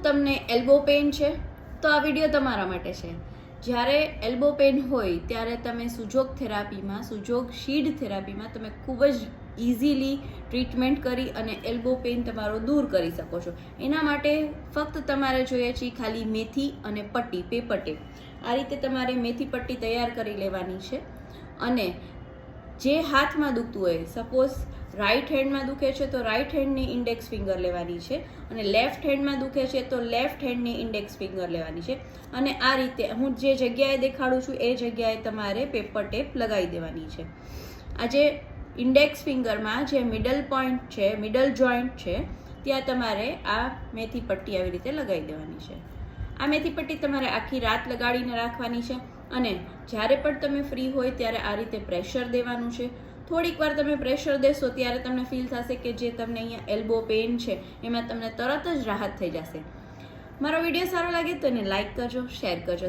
તમને elbow pain છે તો આ વિડીયો તમારા માટે છે. જ્યારે એલ્બો પેઇન હોય ત્યારે તમે સુજોગ થેરાપીમાં, સુજોગ શીડ થેરાપીમાં તમે ખૂબ જ ઇઝીલી ટ્રીટમેન્ટ કરી અને એલ્બો પેઇન તમારો દૂર કરી શકો છો. એના માટે ફક્ત તમારે જોઈએ છે ખાલી મેથી અને પટ્ટી, પેપર ટેપ. આ રીતે તમારે મેથી પટ્ટી તૈયાર કરી લેવાની છે અને જે હાથમાં દુખતું હોય, સપોઝ રાઈટ હેન્ડમાં દુખે છે તો રાઈટ હેન્ડની ઇન્ડેક્સ ફિંગર લેવાની છે અને લેફ્ટ હેન્ડમાં દુખે છે તો લેફ્ટ હેન્ડની ઇન્ડેક્સ ફિંગર લેવાની છે અને આ રીતે હું જે જગ્યાએ દેખાડું છું એ જગ્યાએ તમારે પેપર ટેપ લગાવી દેવાની છે. આજે ઇન્ડેક્સ ફિંગરમાં જે મિડલ પોઈન્ટ છે, મિડલ જોઈન્ટ છે, ત્યાં તમારે આ મેથી પટ્ટી આવી રીતે લગાવી દેવાની છે. આ મેથી પટ્ટી તમારે આખી રાત લગાડીને રાખવાની છે અને જ્યારે પણ તમે ફ્રી હોય ત્યારે આ રીતે પ્રેશર દેવાનું છે. થોડીક વાર તમે પ્રેશર દેશો ત્યારે તમને ફીલ થશે કે જે તમને અહીંયા એલ્બો પેઇન છે એમાં તમને તરત જ રાહત થઈ જશે. મારો વિડીયો સારો લાગે તો એને લાઈક કરજો, શેર કરજો.